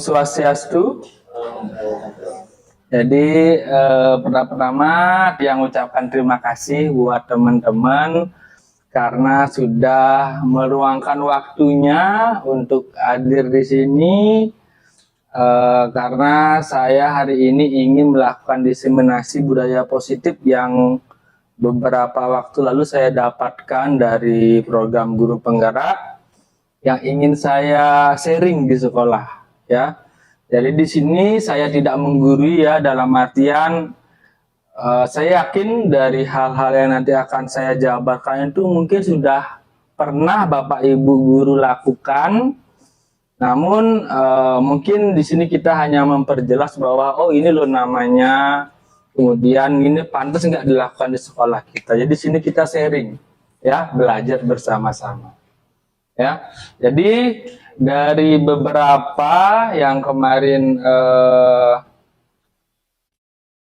Swastiastu. Jadi pertama dia mengucapkan terima kasih buat teman-teman karena sudah meluangkan waktunya untuk hadir di sini. Karena saya hari ini ingin melakukan diseminasi budaya positif yang beberapa waktu lalu saya dapatkan dari program guru penggerak yang ingin saya sharing di sekolah, ya. Jadi di sini saya tidak menggurui, ya, dalam artian saya yakin dari hal-hal yang nanti akan saya jabarkan itu mungkin sudah pernah Bapak Ibu guru lakukan. Namun mungkin di sini kita hanya memperjelas bahwa oh ini loh namanya, kemudian ini pantas nggak dilakukan di sekolah kita. Jadi di sini kita sharing, ya, belajar bersama-sama, ya. Jadi dari beberapa yang kemarin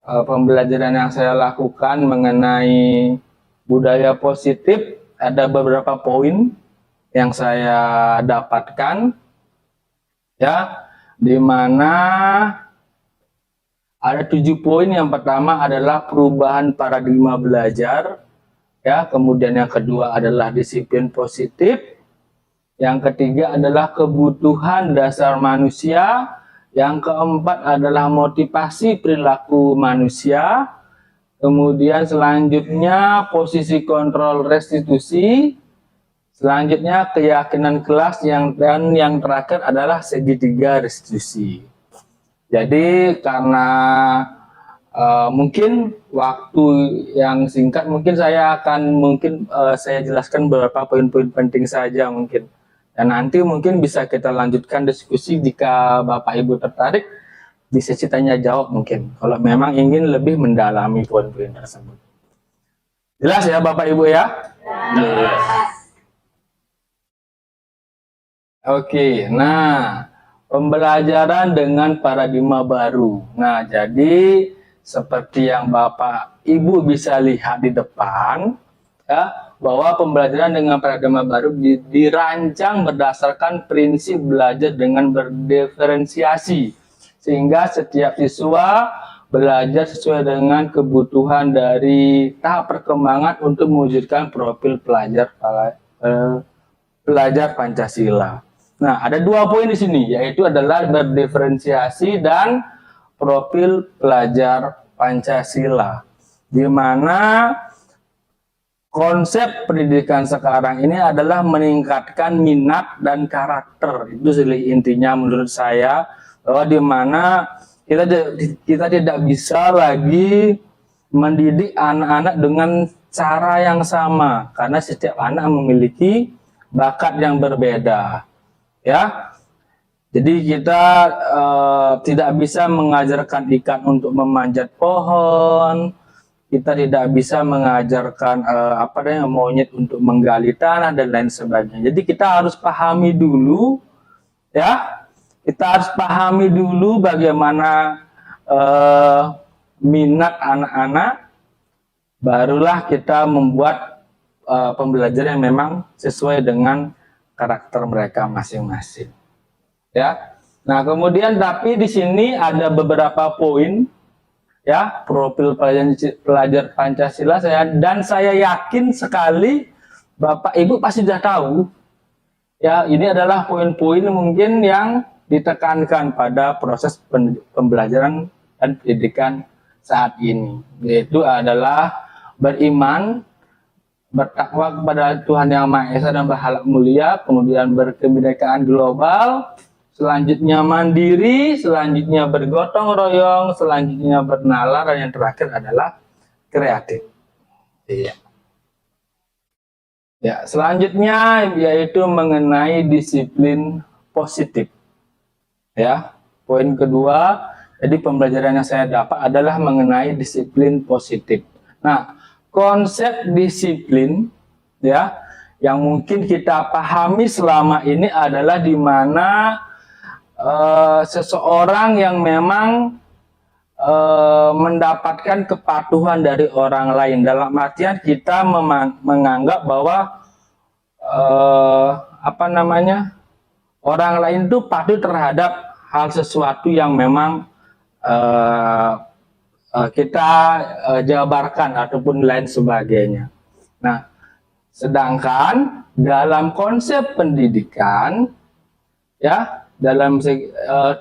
pembelajaran yang saya lakukan mengenai budaya positif, ada beberapa poin yang saya dapatkan, ya, di mana ada 7 poin. Yang pertama adalah perubahan paradigma belajar, ya, kemudian yang kedua adalah disiplin positif, yang ketiga adalah kebutuhan dasar manusia, yang keempat adalah motivasi perilaku manusia, kemudian selanjutnya posisi kontrol restitusi, selanjutnya keyakinan kelas, dan yang terakhir adalah segitiga restitusi. Jadi karena mungkin waktu yang singkat, mungkin saya akan saya jelaskan beberapa poin-poin penting saja mungkin. Dan nanti mungkin bisa kita lanjutkan diskusi jika Bapak Ibu tertarik di sesi tanya jawab mungkin. Kalau memang ingin lebih mendalami poin-poin tersebut. Jelas ya Bapak Ibu ya? Jelas. Oke, nah pembelajaran dengan paradigma baru. Nah, jadi seperti yang Bapak Ibu bisa lihat di depan, ya, bahwa pembelajaran dengan paradigma baru dirancang berdasarkan prinsip belajar dengan berdiferensiasi, sehingga setiap siswa belajar sesuai dengan kebutuhan dari tahap perkembangan untuk mewujudkan profil pelajar Pancasila. Nah, ada 2 poin di sini, yaitu adalah berdiferensiasi dan profil pelajar Pancasila, di mana konsep pendidikan sekarang ini adalah meningkatkan minat dan karakter. Itu intinya menurut saya, bahwa di mana kita tidak bisa lagi mendidik anak-anak dengan cara yang sama, karena setiap anak memiliki bakat yang berbeda, ya. Jadi kita tidak bisa mengajarkan ikan untuk memanjat pohon. Kita tidak bisa mengajarkan monyet untuk menggali tanah dan lain sebagainya. Jadi kita harus pahami dulu, ya. Kita harus pahami dulu bagaimana minat anak-anak, barulah kita membuat pembelajaran yang memang sesuai dengan karakter mereka masing-masing, ya. Nah, kemudian tapi di sini ada beberapa poin, ya, profil pelajar Pancasila dan saya yakin sekali Bapak Ibu pasti sudah tahu, ya, ini adalah poin-poin mungkin yang ditekankan pada proses pembelajaran dan pendidikan saat ini, yaitu adalah beriman, bertakwa kepada Tuhan Yang Maha Esa dan berakhlak mulia, kemudian berkebinekaan global, selanjutnya mandiri, selanjutnya bergotong royong, selanjutnya bernalar, dan yang terakhir adalah kreatif. Iya. Ya, selanjutnya yaitu mengenai disiplin positif. Ya, poin kedua, jadi pembelajaran yang saya dapat adalah mengenai disiplin positif. Nah, konsep disiplin, ya, yang mungkin kita pahami selama ini adalah di mana seseorang yang memang mendapatkan kepatuhan dari orang lain, dalam artian kita menganggap bahwa orang lain itu patuh terhadap hal sesuatu yang memang kita jabarkan ataupun lain sebagainya. Nah, sedangkan dalam konsep pendidikan, ya, dalam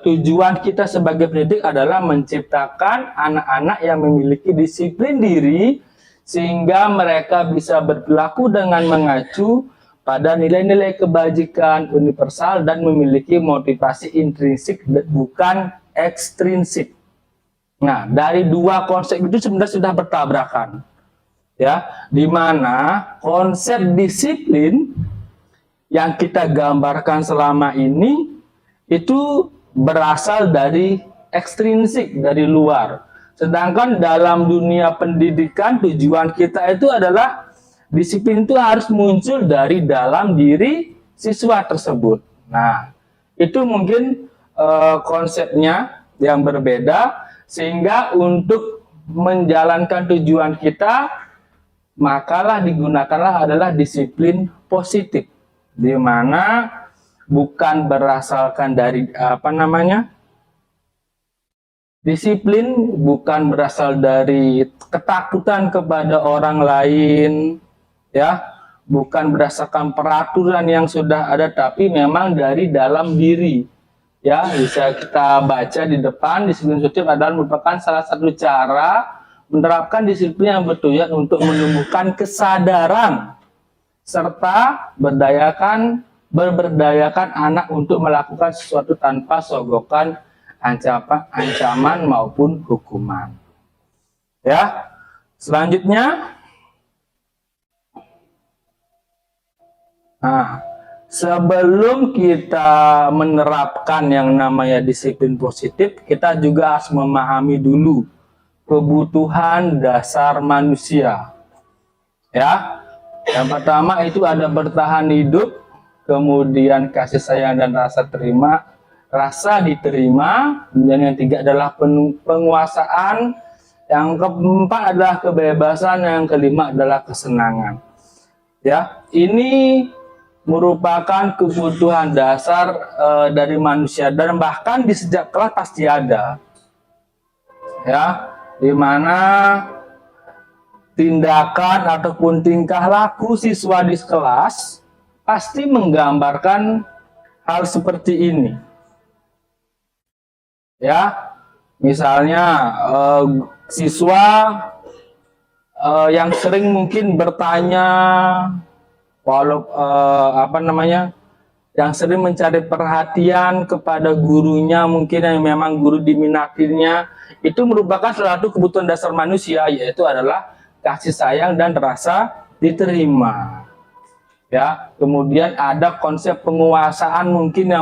tujuan kita sebagai pendidik adalah menciptakan anak-anak yang memiliki disiplin diri sehingga mereka bisa berperilaku dengan mengacu pada nilai-nilai kebajikan universal dan memiliki motivasi intrinsik bukan ekstrinsik. Nah, dari dua konsep itu sebenarnya sudah bertabrakan, ya, di mana konsep disiplin yang kita gambarkan selama ini itu berasal dari ekstrinsik, dari luar. Sedangkan dalam dunia pendidikan tujuan kita itu adalah disiplin itu harus muncul dari dalam diri siswa tersebut. Nah, itu mungkin konsepnya yang berbeda, sehingga untuk menjalankan tujuan kita, makalah digunakanlah adalah disiplin positif, di mana bukan berasalkan dari disiplin bukan berasal dari ketakutan kepada orang lain, ya, bukan berdasarkan peraturan yang sudah ada, tapi memang dari dalam diri. Ya, bisa kita baca di depan, disiplin positif adalah merupakan salah satu cara menerapkan disiplin yang bertujuan untuk menumbuhkan kesadaran serta berberdayakan anak untuk melakukan sesuatu tanpa sogokan ancaman maupun hukuman. Ya, selanjutnya, nah, sebelum kita menerapkan yang namanya disiplin positif, kita juga harus memahami dulu kebutuhan dasar manusia. Ya, yang pertama itu ada bertahan hidup, kemudian kasih sayang dan rasa diterima, kemudian yang tiga adalah penguasaan, yang keempat adalah kebebasan, yang kelima adalah kesenangan. Ya, ini merupakan kebutuhan dasar dari manusia, dan bahkan di sejak kelas pasti ada, ya, di mana tindakan ataupun tingkah laku siswa di kelas pasti menggambarkan hal seperti ini, ya. Misalnya siswa yang sering mungkin bertanya, yang sering mencari perhatian kepada gurunya, mungkin yang memang guru diminatinya, itu merupakan salah satu kebutuhan dasar manusia, yaitu adalah kasih sayang dan rasa diterima. Ya, kemudian ada konsep penguasaan mungkin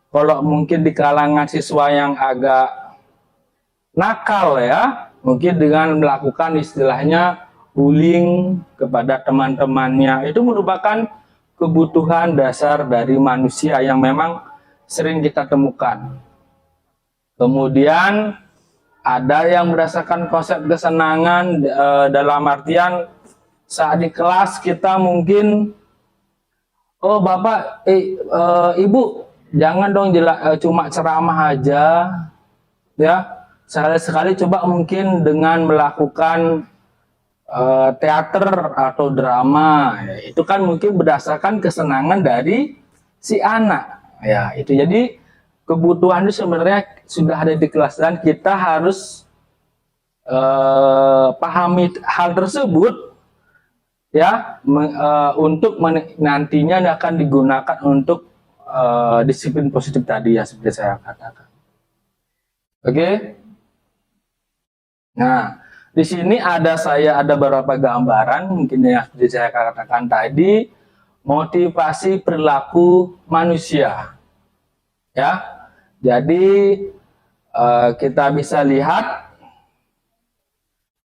kalau mungkin di kalangan siswa yang agak nakal, ya, mungkin dengan melakukan istilahnya bullying kepada teman-temannya, itu merupakan kebutuhan dasar dari manusia yang memang sering kita temukan. Kemudian ada yang berdasarkan konsep kesenangan, dalam artian saat di kelas kita mungkin, oh bapak, ibu jangan dong cuma ceramah aja, ya, sekali-sekali coba mungkin dengan melakukan teater atau drama, ya, itu kan mungkin berdasarkan kesenangan dari si anak, ya. Itu jadi kebutuhan itu sebenarnya sudah ada di kelas, dan kita harus pahami hal tersebut, ya, untuk nantinya akan digunakan untuk disiplin positif tadi, ya, seperti saya katakan. Oke. Nah, di sini ada beberapa gambaran mungkin yang seperti saya katakan tadi, motivasi perilaku manusia. Ya. Jadi kita bisa lihat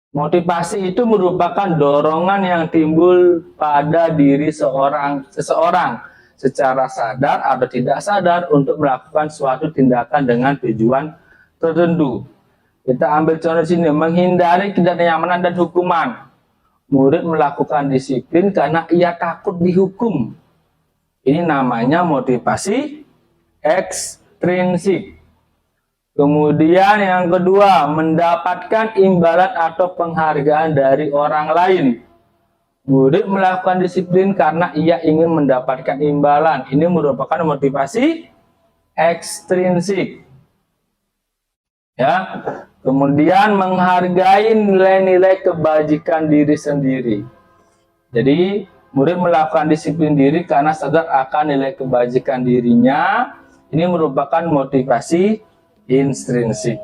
motivasi itu merupakan dorongan yang timbul pada diri seseorang secara sadar atau tidak sadar untuk melakukan suatu tindakan dengan tujuan tertentu. Kita ambil contoh sini, menghindari ketidaknyamanan dan hukuman. Murid melakukan disiplin karena ia takut dihukum. Ini namanya motivasi ekstrinsik. Kemudian yang kedua, mendapatkan imbalan atau penghargaan dari orang lain. Murid melakukan disiplin karena ia ingin mendapatkan imbalan. Ini merupakan motivasi ekstrinsik. Ya. Kemudian menghargai nilai-nilai kebajikan diri sendiri. Jadi, murid melakukan disiplin diri karena sadar akan nilai kebajikan dirinya. Ini merupakan motivasi intrinsik.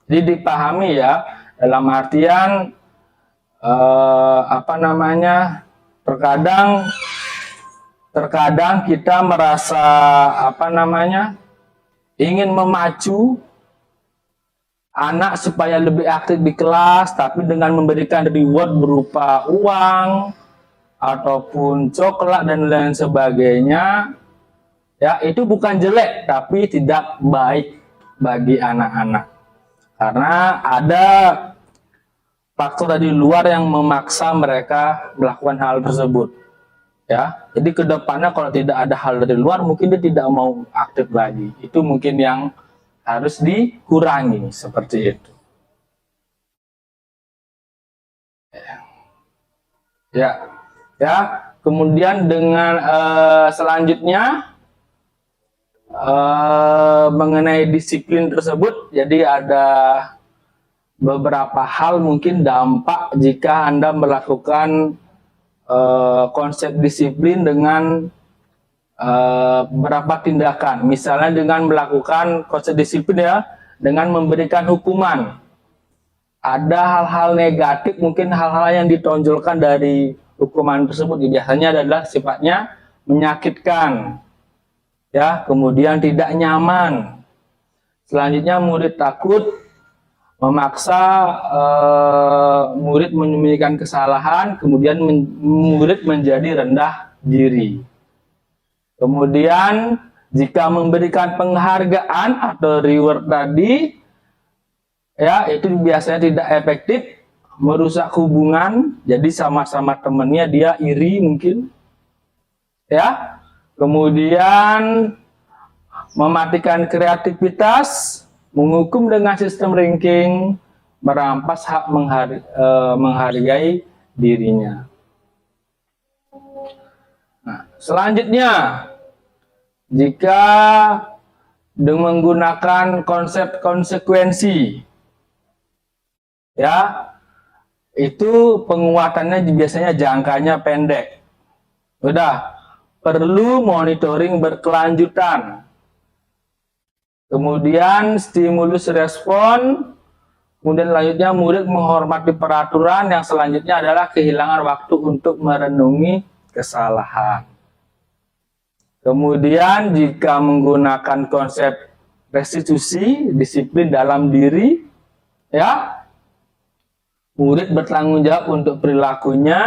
Jadi dipahami ya, dalam artian terkadang kita merasa ingin memacu anak supaya lebih aktif di kelas, tapi dengan memberikan reward berupa uang ataupun coklat dan lain sebagainya, ya itu bukan jelek, tapi tidak baik bagi anak-anak, karena ada faktor dari luar yang memaksa mereka melakukan hal tersebut. Ya, jadi kedepannya kalau tidak ada hal dari luar, mungkin dia tidak mau aktif lagi. Itu mungkin yang harus dikurangi seperti itu. Ya. Kemudian dengan selanjutnya mengenai disiplin tersebut, jadi ada beberapa hal mungkin dampak jika Anda melakukan konsep disiplin dengan beberapa tindakan. Misalnya dengan melakukan konsep disiplin ya, dengan memberikan hukuman. Ada hal-hal negatif, mungkin hal-hal yang ditonjolkan dari hukuman tersebut biasanya adalah sifatnya menyakitkan. Ya, kemudian tidak nyaman. Selanjutnya murid takut, memaksa murid menyembunyikan kesalahan, kemudian murid menjadi rendah diri. Kemudian jika memberikan penghargaan atau reward tadi, ya itu biasanya tidak efektif, merusak hubungan, jadi sama-sama temannya dia iri mungkin, ya. Kemudian mematikan kreativitas, menghukum dengan sistem ranking, merampas hak menghargai dirinya. Nah, selanjutnya, jika dengan menggunakan konsep konsekuensi, ya, itu penguatannya biasanya jangkanya pendek. Udah, perlu monitoring berkelanjutan. Kemudian stimulus respon, kemudian selanjutnya murid menghormati peraturan, yang selanjutnya adalah kehilangan waktu untuk merenungi kesalahan. Kemudian jika menggunakan konsep restitusi, disiplin dalam diri, ya, murid bertanggung jawab untuk perilakunya,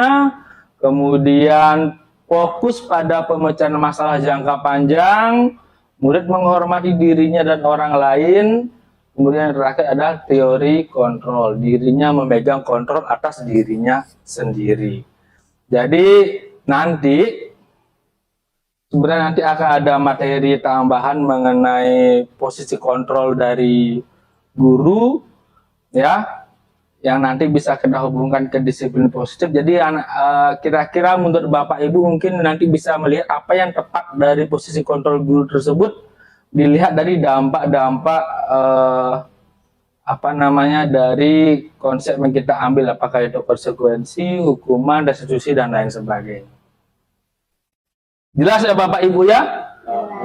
kemudian fokus pada pemecahan masalah jangka panjang, murid menghormati dirinya dan orang lain, kemudian yang terakhir adalah teori kontrol, dirinya memegang kontrol atas dirinya sendiri. Jadi nanti sebenarnya nanti akan ada materi tambahan mengenai posisi kontrol dari guru, ya, yang nanti bisa kita hubungkan ke disiplin positif. Jadi kira-kira menurut Bapak Ibu mungkin nanti bisa melihat apa yang tepat dari posisi kontrol guru tersebut, dilihat dari dampak-dampak dari konsep yang kita ambil, apakah itu konsekuensi, hukuman, restitusi, dan lain sebagainya. Jelas ya Bapak Ibu ya?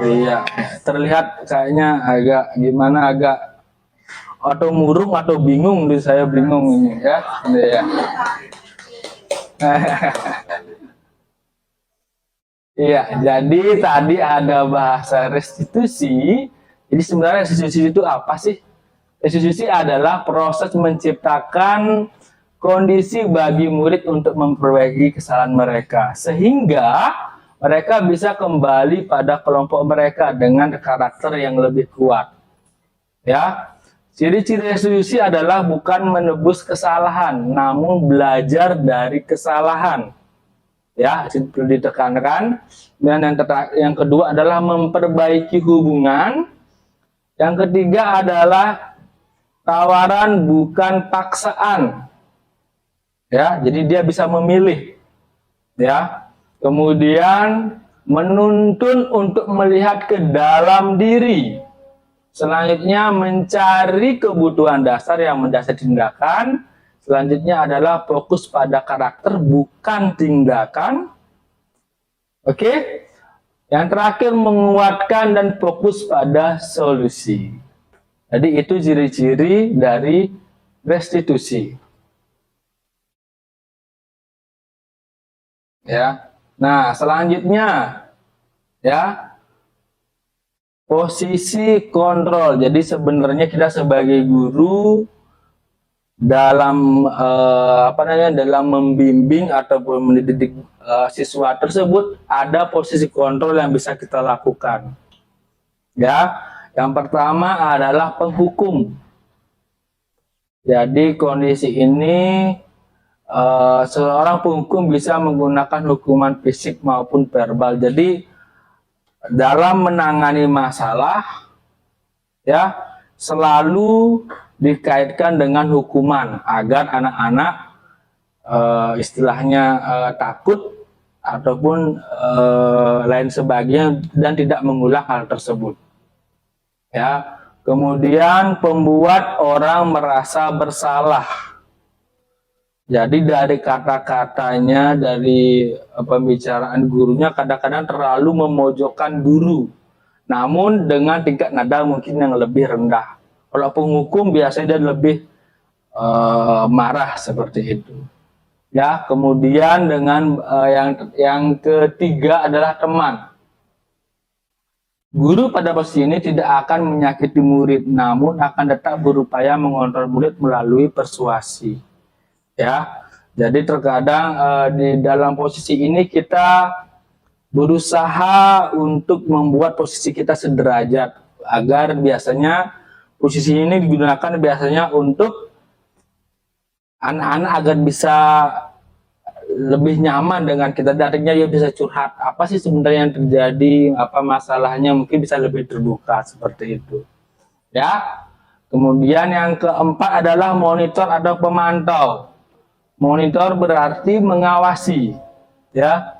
Iya, terlihat kayaknya agak gimana, agak atau murung atau bingung, saya bingung ini ya. Iya, jadi tadi ada bahasa restitusi. Jadi sebenarnya restitusi itu apa sih? Restitusi adalah proses menciptakan kondisi bagi murid untuk memperbaiki kesalahan mereka, sehingga mereka bisa kembali pada kelompok mereka dengan karakter yang lebih kuat. Ya. Ciri-ciri restitusi adalah bukan menebus kesalahan, namun belajar dari kesalahan. Ya, perlu ditekankan. Dan yang kedua adalah memperbaiki hubungan. Yang ketiga adalah tawaran bukan paksaan. Ya, jadi dia bisa memilih. Ya. Kemudian menuntun untuk melihat ke dalam diri. Selanjutnya mencari kebutuhan dasar yang mendasari tindakan. Selanjutnya adalah fokus pada karakter bukan tindakan. Oke. Yang terakhir menguatkan dan fokus pada solusi. Jadi itu ciri-ciri dari restitusi. Ya. Nah, selanjutnya ya, posisi kontrol. Jadi sebenarnya kita sebagai guru dalam dalam membimbing ataupun mendidik siswa tersebut ada posisi kontrol yang bisa kita lakukan. Ya, yang pertama adalah penghukum. Jadi kondisi ini seorang penghukum bisa menggunakan hukuman fisik maupun verbal. Jadi dalam menangani masalah ya selalu dikaitkan dengan hukuman agar anak-anak istilahnya takut ataupun lain sebagainya dan tidak mengulang hal tersebut. Ya, kemudian pembuat orang merasa bersalah. Jadi dari kata-katanya, dari pembicaraan gurunya kadang-kadang terlalu memojokkan guru. Namun dengan tingkat nada mungkin yang lebih rendah. Kalau penghukum biasanya dia lebih marah seperti itu. Ya, kemudian dengan yang ketiga adalah teman. Guru pada posisi ini tidak akan menyakiti murid, namun akan tetap berupaya mengontrol murid melalui persuasi. Ya, jadi terkadang di dalam posisi ini kita berusaha untuk membuat posisi kita sederajat agar biasanya posisi ini digunakan biasanya untuk anak-anak agar bisa lebih nyaman dengan kita. Artinya dia bisa curhat apa sih sebenarnya yang terjadi, apa masalahnya, mungkin bisa lebih terbuka seperti itu. Ya. Kemudian yang keempat adalah monitor atau pemantau. Monitor berarti mengawasi, ya.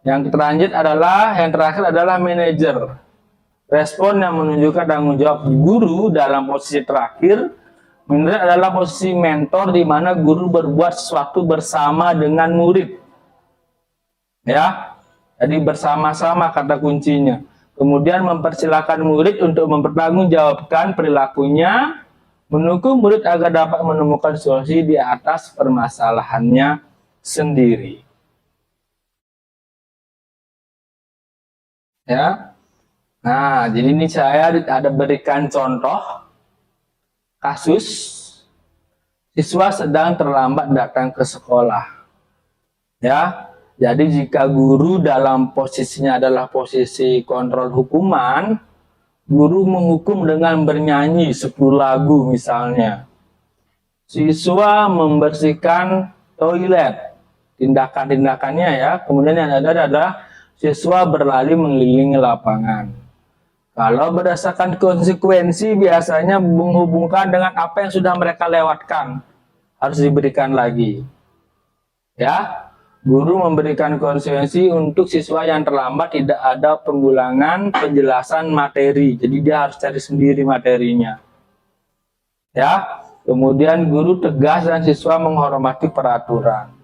Yang terakhir adalah manajer. Respon yang menunjukkan tanggung jawab guru dalam posisi terakhir. Manajer adalah posisi mentor di mana guru berbuat sesuatu bersama dengan murid. Ya. Jadi bersama-sama kata kuncinya. Kemudian mempersilahkan murid untuk mempertanggungjawabkan perilakunya, menunggu murid agar dapat menemukan solusi di atas permasalahannya sendiri. Ya. Nah, jadi ini saya ada berikan contoh kasus siswa sedang terlambat datang ke sekolah. Ya. Jadi jika guru dalam posisinya adalah posisi kontrol hukuman, guru menghukum dengan bernyanyi 10 lagu misalnya. Siswa membersihkan toilet, tindakan-tindakannya ya. Kemudian yang ada adalah siswa berlari mengelilingi lapangan. Kalau berdasarkan konsekuensi biasanya menghubungkan dengan apa yang sudah mereka lewatkan. Harus diberikan lagi. Ya. Guru memberikan konsekuensi untuk siswa yang terlambat tidak ada pengulangan penjelasan materi. Jadi dia harus cari sendiri materinya. Ya. Kemudian guru tegas dan siswa menghormati peraturan.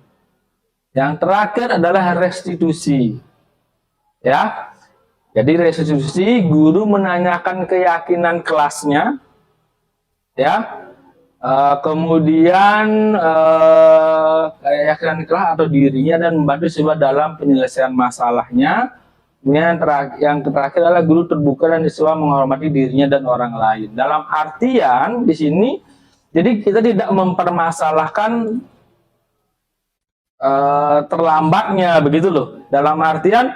Yang terakhir adalah restitusi. Ya. Jadi restitusi guru menanyakan keyakinan kelasnya. Ya. Kemudian keyakinan kelas atau dirinya dan membantu siswa dalam penyelesaian masalahnya. Kemudian yang terakhir adalah guru terbuka dan siswa menghormati dirinya dan orang lain. Dalam artian di sini, jadi kita tidak mempermasalahkan terlambatnya begitu loh. Dalam artian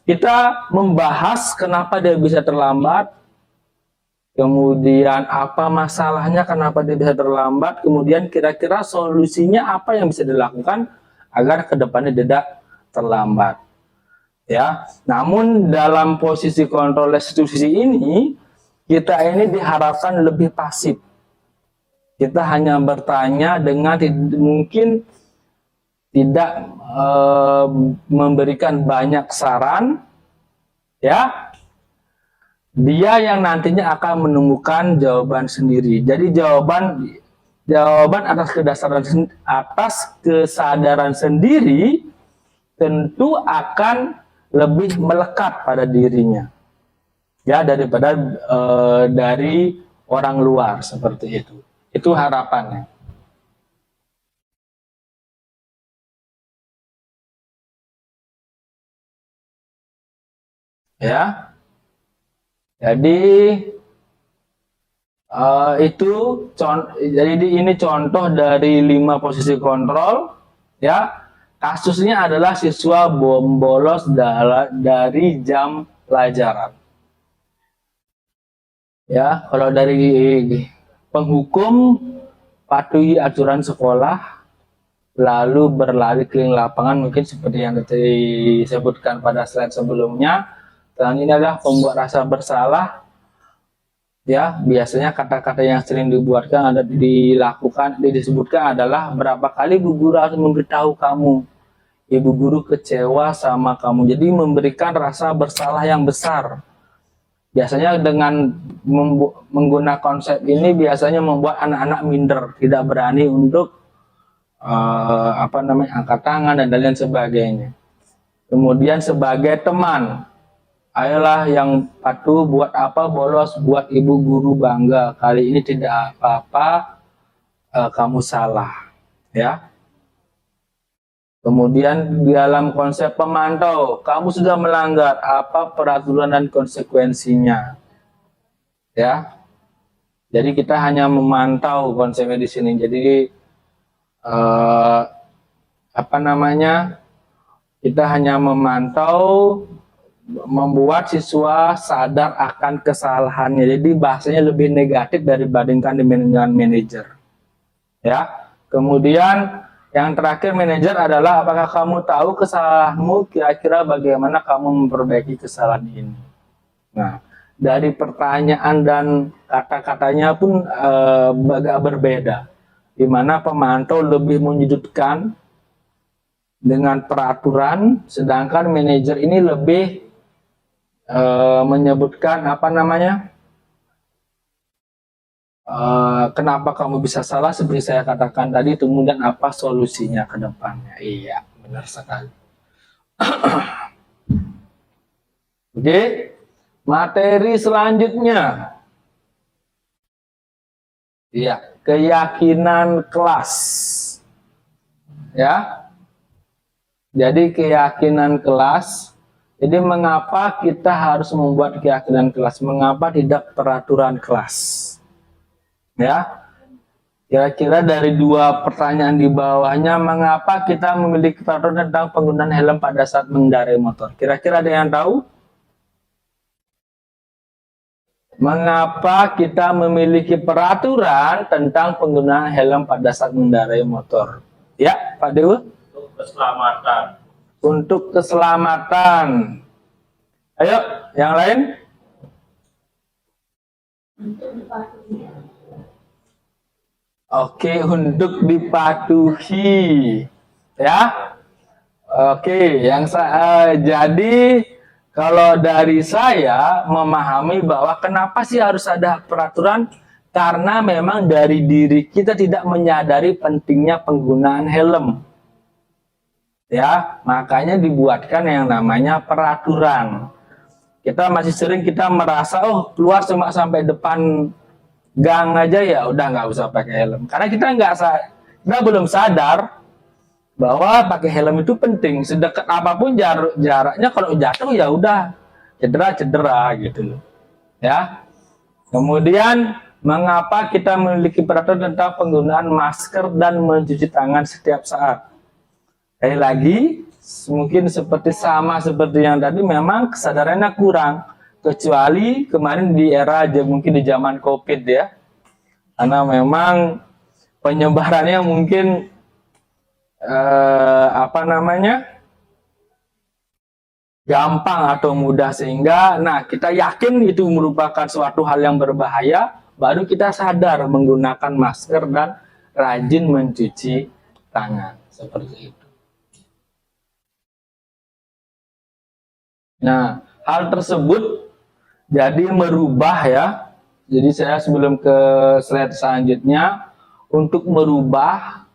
kita membahas kenapa dia bisa terlambat. Kemudian apa masalahnya, kenapa dia bisa terlambat, kemudian kira-kira solusinya apa yang bisa dilakukan agar kedepannya tidak terlambat. Ya, namun dalam posisi kontrol restitusi ini kita ini diharapkan lebih pasif. Kita hanya bertanya dengan mungkin tidak memberikan banyak saran, ya. Dia yang nantinya akan menemukan jawaban sendiri. Jadi jawaban atas kesadaran sendiri tentu akan lebih melekat pada dirinya, ya, daripada dari orang luar seperti itu. Itu harapannya. Ya, jadi ini contoh dari 5 posisi kontrol, ya. Kasusnya adalah siswa bolos dari jam pelajaran. Ya, kalau dari penghukum, patuhi aturan sekolah, lalu berlari keliling lapangan, mungkin seperti yang disebutkan pada slide sebelumnya. Dan ini adalah pembuat rasa bersalah. Ya, biasanya kata-kata yang sering disebutkan adalah berapa kali Bu Guru harus memberitahu kamu, Ibu Guru kecewa sama kamu. Jadi memberikan rasa bersalah yang besar. Biasanya dengan menggunakan konsep ini biasanya membuat anak-anak minder, tidak berani untuk angkat tangan dan lain sebagainya. Kemudian sebagai teman, ayolah yang patuh, buat apa bolos, buat Ibu Guru bangga. Kali ini tidak apa-apa, kamu salah, ya. Kemudian dalam konsep pemantau, kamu sudah melanggar apa peraturan dan konsekuensinya, ya. Jadi kita hanya memantau konsepnya di sini. Jadi kita hanya memantau, membuat siswa sadar akan kesalahannya. Jadi bahasanya lebih negatif dibandingkan dengan manajer, ya. Kemudian yang terakhir manajer adalah apakah kamu tahu kesalahanmu, kira-kira bagaimana kamu memperbaiki kesalahan ini. Nah, dari pertanyaan dan kata-katanya pun agak berbeda, di mana pemantau lebih menyudutkan dengan peraturan, sedangkan manajer ini lebih menyebutkan kenapa kamu bisa salah, seperti saya katakan tadi, kemudian apa solusinya ke depannya. Iya, benar sekali. Oke, materi selanjutnya. Iya, keyakinan kelas. Ya. Jadi keyakinan kelas. Jadi mengapa kita harus membuat keyakinan kelas? Mengapa tidak peraturan kelas? Ya, kira-kira dari 2 pertanyaan di bawahnya, mengapa kita memiliki peraturan tentang penggunaan helm pada saat mengendarai motor? Kira-kira ada yang tahu? Mengapa kita memiliki peraturan tentang penggunaan helm pada saat mengendarai motor? Ya, Pak Dewa? Untuk keselamatan. Untuk keselamatan. Ayo, yang lain? Oke, untuk dipatuhi, ya. Oke, jadi kalau dari saya memahami bahwa kenapa sih harus ada peraturan, karena memang dari diri kita tidak menyadari pentingnya penggunaan helm, ya. Makanya dibuatkan yang namanya peraturan. Kita masih sering merasa, oh, keluar cuma sampai depan gang aja ya udah nggak usah pakai helm, karena kita belum sadar bahwa pakai helm itu penting. Sedekat apapun jaraknya, kalau jatuh ya udah cedera gitu, ya. Kemudian mengapa kita memiliki peraturan tentang penggunaan masker dan mencuci tangan setiap saat? Sekali lagi, mungkin seperti yang tadi, memang kesadarannya kurang. Kecuali kemarin di era mungkin di zaman COVID, ya, karena memang penyebarannya mungkin gampang atau mudah, sehingga kita yakin itu merupakan suatu hal yang berbahaya, baru kita sadar menggunakan masker dan rajin mencuci tangan seperti itu. Nah, hal tersebut jadi merubah ya. Jadi saya sebelum ke slide selanjutnya, untuk merubah,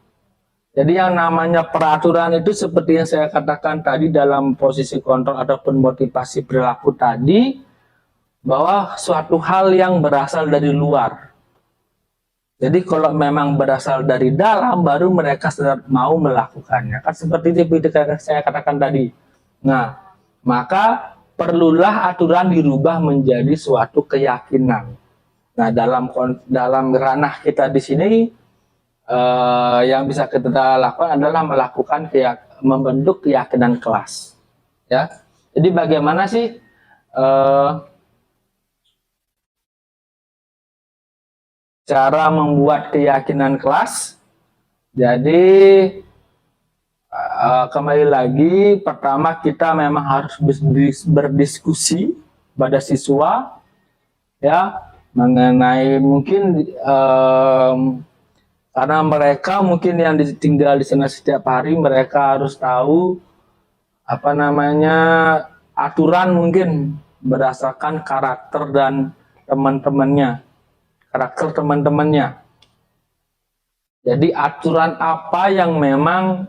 jadi yang namanya peraturan itu seperti yang saya katakan tadi dalam posisi kontrol ataupun motivasi perilaku tadi, bahwa suatu hal yang berasal dari luar. Jadi kalau memang berasal dari dalam, baru mereka mau melakukannya. Kan seperti itu saya katakan tadi. Nah, maka perlulah aturan dirubah menjadi suatu keyakinan. Nah, dalam ranah kita di sini, yang bisa kita lakukan adalah membentuk keyakinan kelas. Ya, jadi bagaimana sih cara membuat keyakinan kelas? Jadi kembali lagi, pertama kita memang harus berdiskusi pada siswa, ya, mengenai mungkin karena mereka mungkin yang tinggal di sana setiap hari, mereka harus tahu apa namanya aturan mungkin berdasarkan karakter dan karakter teman-temannya. Jadi aturan apa yang memang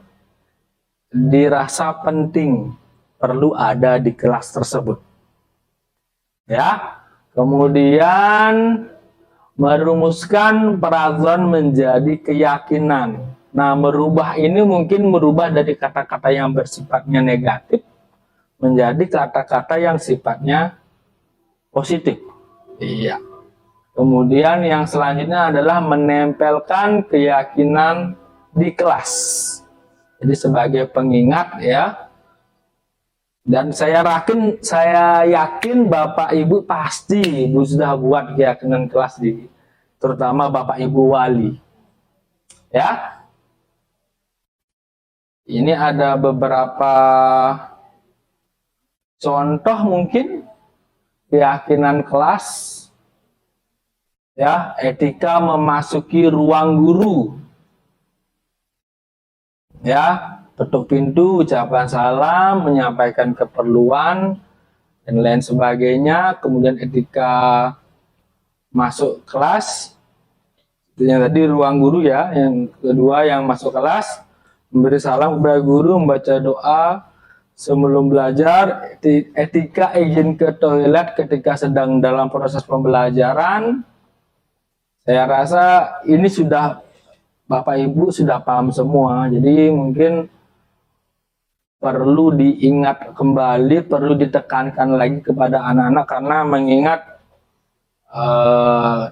dirasa penting perlu ada di kelas tersebut. Ya. Kemudian merumuskan peraturan menjadi keyakinan. Nah, merubah ini mungkin merubah dari kata-kata yang bersifatnya negatif menjadi kata-kata yang sifatnya positif. Iya. Kemudian yang selanjutnya adalah menempelkan keyakinan di kelas. Jadi sebagai pengingat ya. Dan saya yakin Bapak Ibu pasti sudah buat keyakinan kelas terutama Bapak Ibu wali. Ya. Ini ada beberapa contoh mungkin keyakinan kelas. Ya, etika memasuki ruang guru. Ya, tutup pintu, ucapan salam, menyampaikan keperluan, dan lain sebagainya. Kemudian etika masuk kelas, yang tadi ruang guru ya. Yang kedua yang masuk kelas, memberi salam kepada guru, membaca doa sebelum belajar, etika izin ke toilet ketika sedang dalam proses pembelajaran. Saya rasa ini sudah Bapak Ibu sudah paham semua, jadi mungkin perlu diingat kembali, perlu ditekankan lagi kepada anak-anak, karena mengingat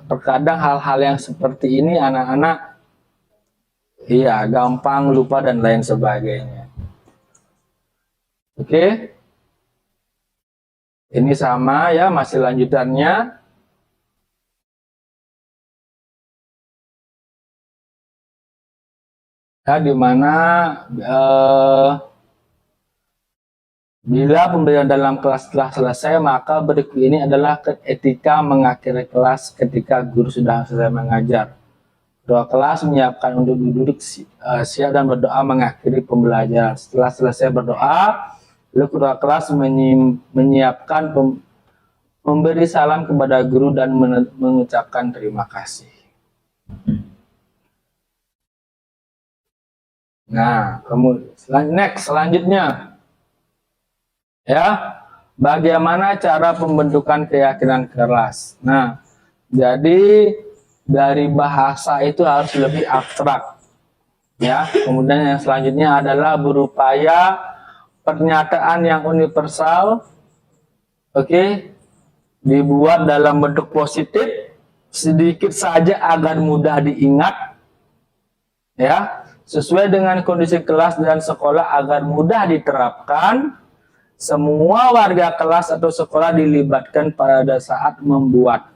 terkadang hal-hal yang seperti ini anak-anak gampang lupa dan lain sebagainya. Oke, ini sama ya, masih lanjutannya. Ya, dimana bila pembelajaran dalam kelas telah selesai, maka berikut ini adalah etika mengakhiri kelas ketika guru sudah selesai mengajar. Doa kelas menyiapkan untuk duduk siap dan berdoa mengakhiri pembelajaran. Setelah selesai berdoa, lalu kedua kelas menyiapkan memberi salam kepada guru dan mengucapkan terima kasih. Nah, kemudian selanjutnya. Ya, bagaimana cara pembentukan keyakinan kelas? Nah, jadi dari bahasa itu harus lebih abstrak. Ya, kemudian yang selanjutnya adalah berupaya pernyataan yang universal. Oke, dibuat dalam bentuk positif, sedikit saja agar mudah diingat. Ya, sesuai dengan kondisi kelas dan sekolah agar mudah diterapkan. Semua warga kelas atau sekolah dilibatkan pada saat membuat.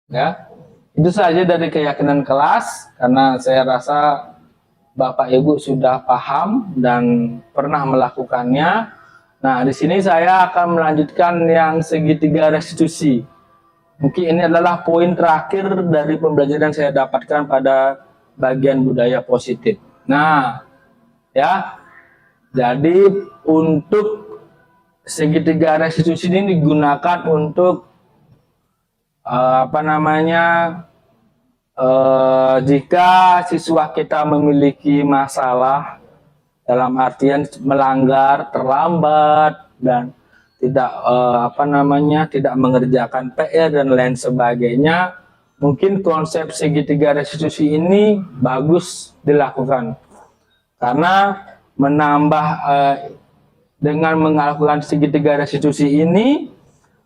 Ya, itu saja dari keyakinan kelas, karena saya rasa Bapak Ibu sudah paham dan pernah melakukannya. Nah, di sini saya akan melanjutkan yang segitiga restitusi. Mungkin ini adalah poin terakhir dari pembelajaran yang saya dapatkan pada bagian budaya positif. Nah, ya, jadi untuk segitiga restitusi ini digunakan untuk jika siswa kita memiliki masalah dalam artian melanggar, terlambat, dan tidak tidak mengerjakan PR dan lain sebagainya, mungkin konsep segitiga restitusi ini bagus dilakukan karena menambah dengan melakukan segitiga restitusi ini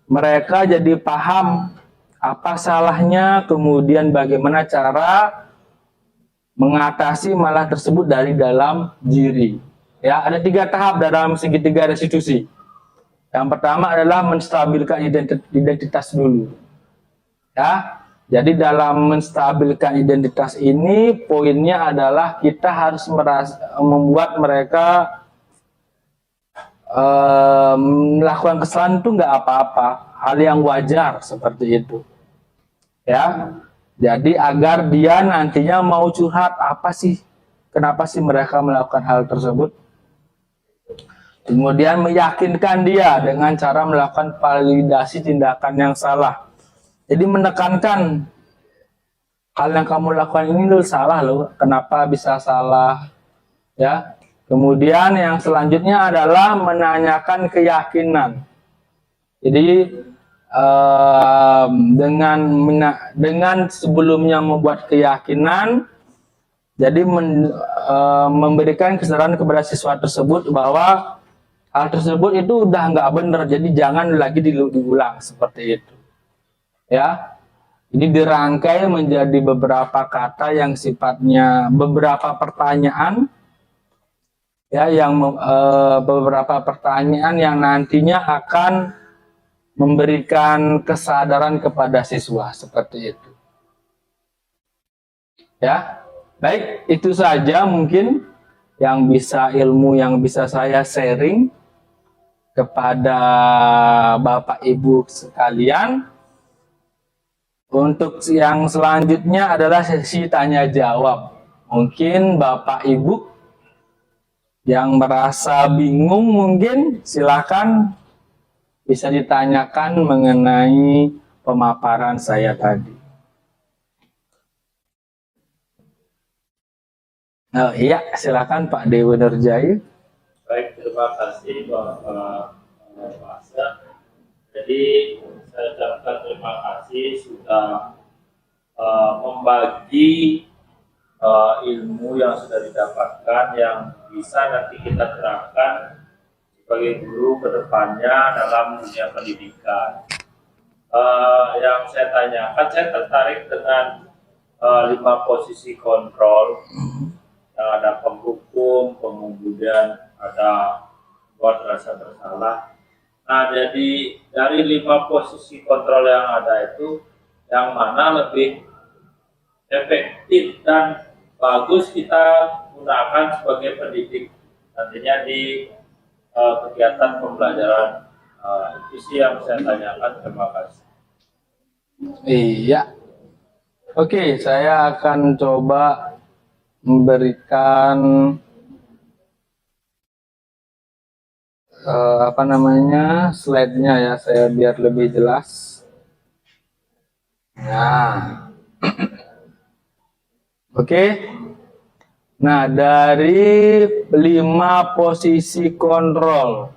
mereka jadi paham apa salahnya, kemudian bagaimana cara mengatasi masalah tersebut dari dalam diri. Ya, ada 3 tahap dalam segitiga restitusi. Yang pertama adalah menstabilkan identitas dulu. Ya, jadi dalam menstabilkan identitas ini poinnya adalah kita harus membuat mereka melakukan kesalahan itu nggak apa-apa, hal yang wajar seperti itu. Ya, jadi agar dia nantinya mau curhat apa sih, kenapa sih mereka melakukan hal tersebut. Kemudian meyakinkan dia dengan cara melakukan validasi tindakan yang salah. Jadi menekankan hal yang kamu lakukan ini loh salah loh, kenapa bisa salah, ya. Kemudian yang selanjutnya adalah menanyakan keyakinan. Jadi dengan sebelumnya membuat keyakinan, jadi memberikan kesadaran kepada siswa tersebut bahwa hal tersebut itu udah nggak benar, jadi jangan lagi diulang seperti itu. Ya, ini dirangkai menjadi beberapa kata yang sifatnya beberapa pertanyaan, ya, yang beberapa pertanyaan yang nantinya akan memberikan kesadaran kepada siswa seperti itu. Ya, baik, itu saja mungkin ilmu yang bisa saya sharing kepada Bapak Ibu sekalian. Untuk yang selanjutnya adalah sesi tanya jawab. Mungkin Bapak Ibu yang merasa bingung mungkin silakan bisa ditanyakan mengenai pemaparan saya tadi. Oh, iya, silakan Pak Dewi Nurjaya. Baik, terima kasih Bapak Asa. Jadi saya ucapkan terima kasih sudah membagi ilmu yang sudah didapatkan yang bisa nanti kita terapkan sebagai guru ke depannya dalam dunia pendidikan. Yang saya tanyakan, saya tertarik dengan 5 posisi kontrol. Yang ada penghukum, kemudian ada buat rasa bersalah. Nah, jadi dari 5 posisi kontrol yang ada itu, yang mana lebih efektif dan bagus kita gunakan sebagai pendidik nantinya di kegiatan pembelajaran. Itu sih yang saya tanyakan. Terima kasih. Iya. Oke, saya akan coba memberikan slide-nya ya, saya biar lebih jelas. Nah. Oke. Nah, dari 5 posisi kontrol,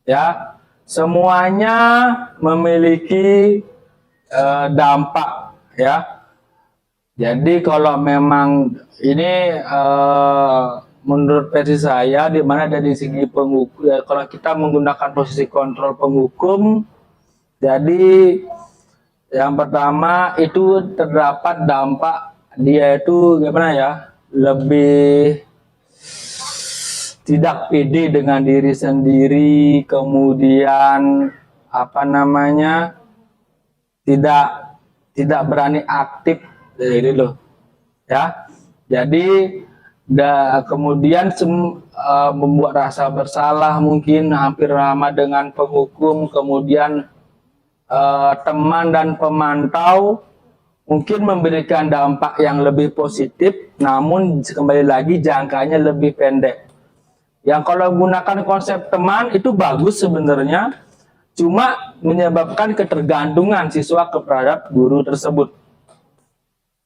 ya, semuanya memiliki dampak, ya. Jadi kalau memang ini menurut versi saya, di mana dari segi penghukum, ya, kalau kita menggunakan posisi kontrol penghukum, jadi yang pertama itu terdapat dampak dia itu gimana ya, lebih tidak pede dengan diri sendiri, kemudian tidak berani aktif, jadi loh, ya. Jadi Kemudian membuat rasa bersalah mungkin hampir sama dengan penghukum, kemudian teman dan pemantau mungkin memberikan dampak yang lebih positif, namun kembali lagi jangkanya lebih pendek. Yang kalau gunakan konsep teman itu bagus sebenarnya, cuma menyebabkan ketergantungan siswa kepada guru tersebut.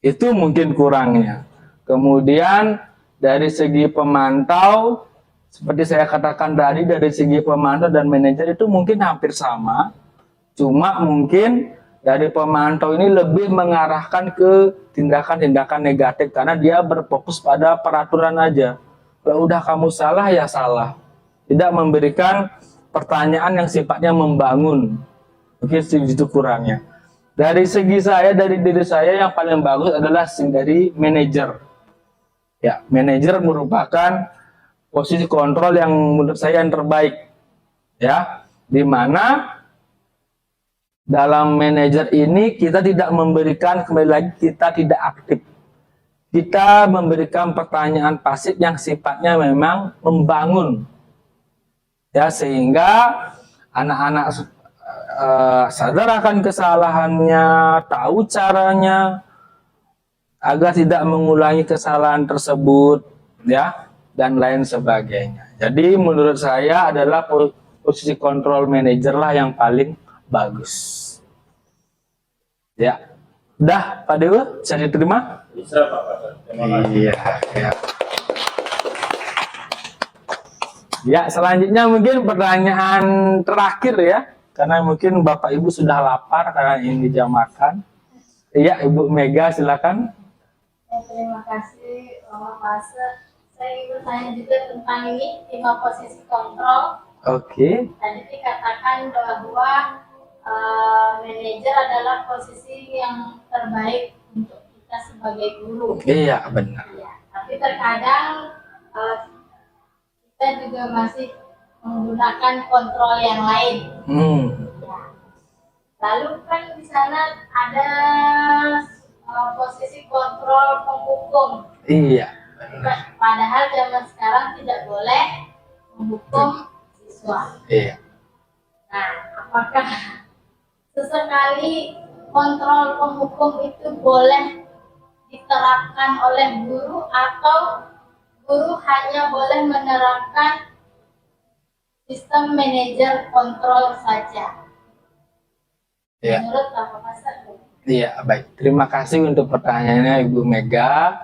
Itu mungkin kurangnya. Kemudian dari segi pemantau, seperti saya katakan tadi, dari segi pemantau dan manajer itu mungkin hampir sama, cuma mungkin dari pemantau ini lebih mengarahkan ke tindakan-tindakan negatif karena dia berfokus pada peraturan aja. Kalau udah kamu salah ya salah, tidak memberikan pertanyaan yang sifatnya membangun. Mungkin itu kurangnya. Dari segi saya, dari diri saya yang paling bagus adalah dari manajer. Ya, manajer merupakan posisi kontrol yang menurut saya yang terbaik. Ya, di mana dalam manajer ini kita tidak memberikan, kembali lagi kita tidak aktif. Kita memberikan pertanyaan pasif yang sifatnya memang membangun. Ya, sehingga anak-anak sadar akan kesalahannya, tahu caranya agar tidak mengulangi kesalahan tersebut, ya, dan lain sebagainya. Jadi menurut saya adalah posisi kontrol manajer lah yang paling bagus. Ya, udah Pak Dewa, bisa diterima? Bisa Pak Kasar. Terima kasih. Iya, ya. Ya, selanjutnya mungkin pertanyaan terakhir ya, karena mungkin Bapak Ibu sudah lapar karena ini jam makan. Iya, Ibu Mega silakan. Terima kasih, Pak Pasar. Saya ingin bertanya juga tentang ini, 5 posisi kontrol. Oke. Tadi dikatakan bahwa manajer adalah posisi yang terbaik untuk kita sebagai guru. Iya, benar. Ya, tapi terkadang kita juga masih menggunakan kontrol yang lain. Ya. Lalu kan di sana ada posisi kontrol penghukum. Iya. Padahal zaman sekarang tidak boleh menghukum siswa. Iya. Nah, apakah sesekali kontrol penghukum itu boleh diterapkan oleh guru atau guru hanya boleh menerapkan sistem manajer kontrol saja? Iya. Menurut Bapak Pasar? Iya, baik. Terima kasih untuk pertanyaannya Ibu Mega.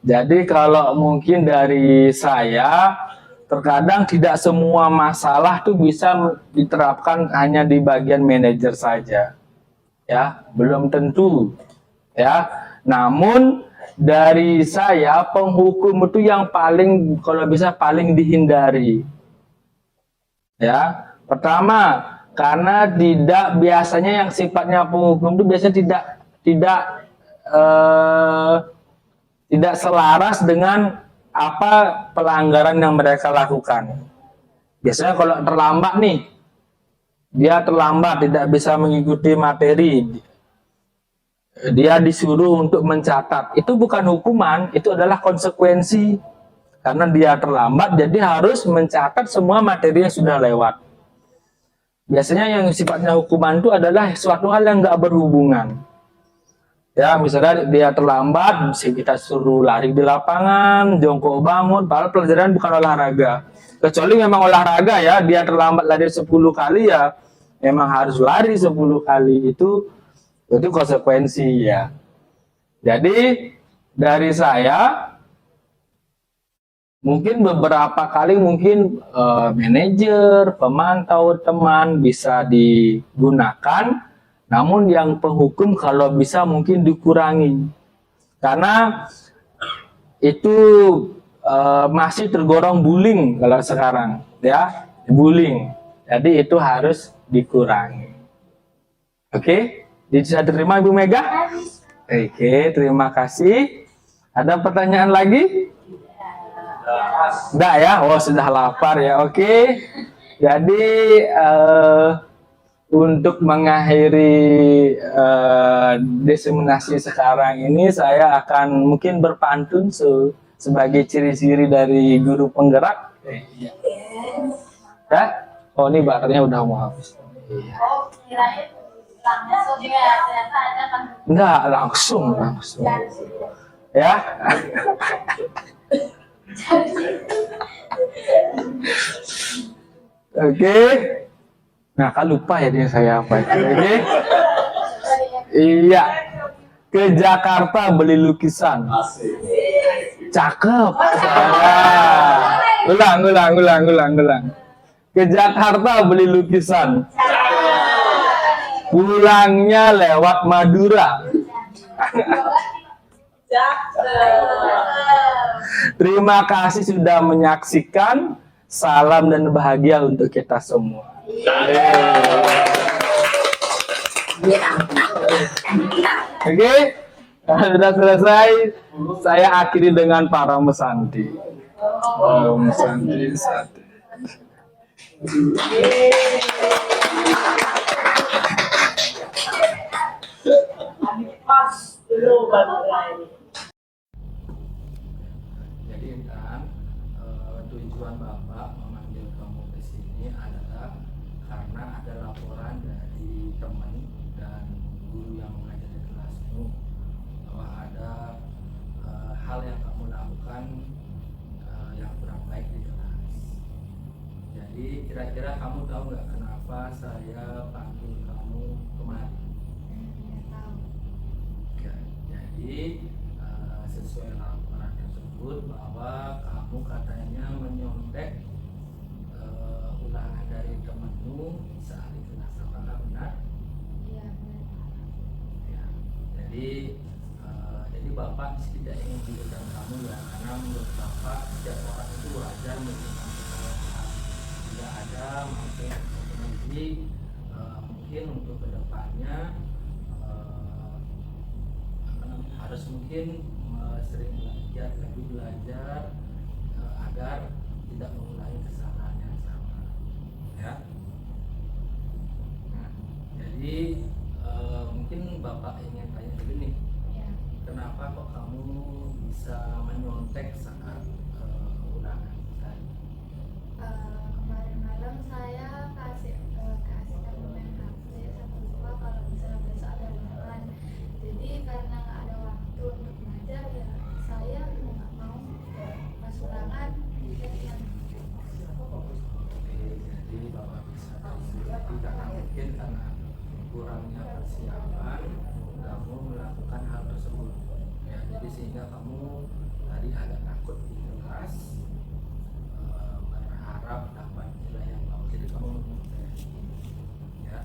Jadi kalau mungkin dari saya, terkadang tidak semua masalah tuh bisa diterapkan hanya di bagian manajer saja. Ya, belum tentu. Ya, namun dari saya penghukum itu yang paling, kalau bisa paling dihindari. Ya, pertama, karena biasanya yang sifatnya penghukum itu biasanya tidak selaras dengan apa pelanggaran yang mereka lakukan. Biasanya kalau terlambat nih, dia terlambat tidak bisa mengikuti materi, dia disuruh untuk mencatat. Itu bukan hukuman, itu adalah konsekuensi. Karena dia terlambat, jadi harus mencatat semua materi yang sudah lewat. Biasanya yang sifatnya hukuman itu adalah suatu hal yang nggak berhubungan. Ya, misalnya dia terlambat, kita suruh lari di lapangan, jongkok bangun, padahal pelajaran bukan olahraga. Kecuali memang olahraga ya, dia terlambat lari 10 kali ya, memang harus lari 10 kali, itu konsekuensi ya. Jadi dari saya, mungkin beberapa kali mungkin manajer, pemantau, teman bisa digunakan, namun yang penghukum kalau bisa mungkin dikurangi. Karena itu masih tergolong bullying kalau sekarang, ya, bullying. Jadi itu harus dikurangi. Oke, bisa diterima Ibu Mega? Oke, terima kasih. Ada pertanyaan lagi? Enggak ya? Oh, sudah lapar ya. Oke. Jadi untuk mengakhiri diseminasi sekarang ini, saya akan mungkin berpantun sebagai ciri-ciri dari guru penggerak. Iya. Ya? Oh, ini baterainya udah mau habis. Iya. Oh, kirain langsung ya, ternyata ada kan. Enggak, langsung. Ya. Oke. Nah, kan lupa ya dia saya apa. Oke. Iya. Ke Jakarta beli lukisan. Cakep. Ya. Ulang. Ke Jakarta beli lukisan. Pulangnya lewat Madura. Terima kasih sudah menyaksikan. Salam dan bahagia untuk kita semua. Oke, sudah selesai. Saya akhiri dengan para mesanti. Mesanti satu. Jadi kan tujuan Bapak memanggil kamu ke sini adalah karena ada laporan dari teman dan guru yang mengajar di kelasmu bahwa ada hal yang kamu lakukan yang kurang baik di kelas. Jadi kira-kira kamu tahu nggak kenapa saya panggil kamu kemari? Ya, jadi sesuai laporan tersebut bahwa kamu katanya menyontek ulangan dari temanmu saat di kelas. Apakah benar? Iya, benar. Ya. Jadi Bapak tidak ingin memberikan kamu ya, karena menurut Bapak setiap orang itu wajar memiliki kesalahan. Tidak ada mungkin mungkin untuk kedepannya harus mungkin sering belajar, lebih belajar agar tidak mengulangi kesalahan yang sama, ya. Nah, jadi mungkin Bapak ingin tanya dulu nih, Ya. kenapa kok kamu bisa menyontek saat ulangan tadi? Kemarin malam saya kasih temen main HP, saya lupa kalau misalnya besok ada ulangan. Jadi karena nggak ada waktu untuk belajar ya saya mau nggak mau pas ulangan jadi Jadi Bapak bisa jadi karena mungkin karena kurangnya persiapan kamu melakukan hal tersebut, ya. Jadi sehingga kamu tadi agak takut di kelas, berharap dapat nilai yang bagus, jadi kamu menyontek, ya.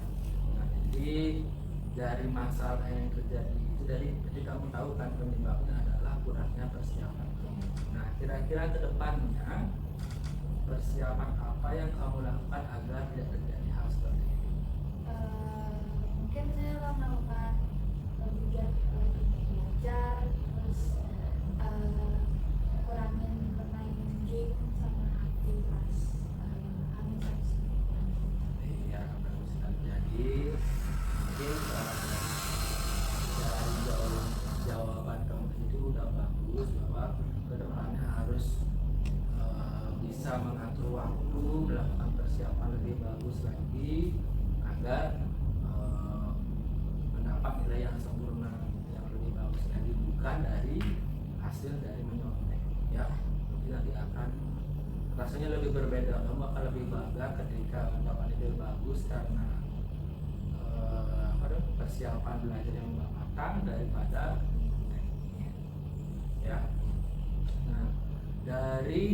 Nah, jadi dari masalah yang terjadi itu jadi kamu tahu kan penyebabnya adalah kurangnya persiapan. Nah, kira-kira ke depannya persiapan apa yang kamu lakukan agar tidak terjadi hal seperti itu? mungkin saya akan melakukan lebih giat belajar, terus kurangin bermain game sama HP pas Amin Sabtu. Iya, bagus sekali. Jadi mungkin dari jawaban kamu itu udah bagus bahwa kedepannya harus bisa mengatur waktu, melakukan persiapan lebih bagus lagi agar mendapat nilai yang sempurna, yang lebih bagus lagi, bukan dari hasil dari menyontek, ya. Mungkin nanti akan rasanya lebih berbeda, kamu akan lebih bangga ketika mendapat nilai bagus karena persiapan belajar yang matang daripada ya. Nah, dari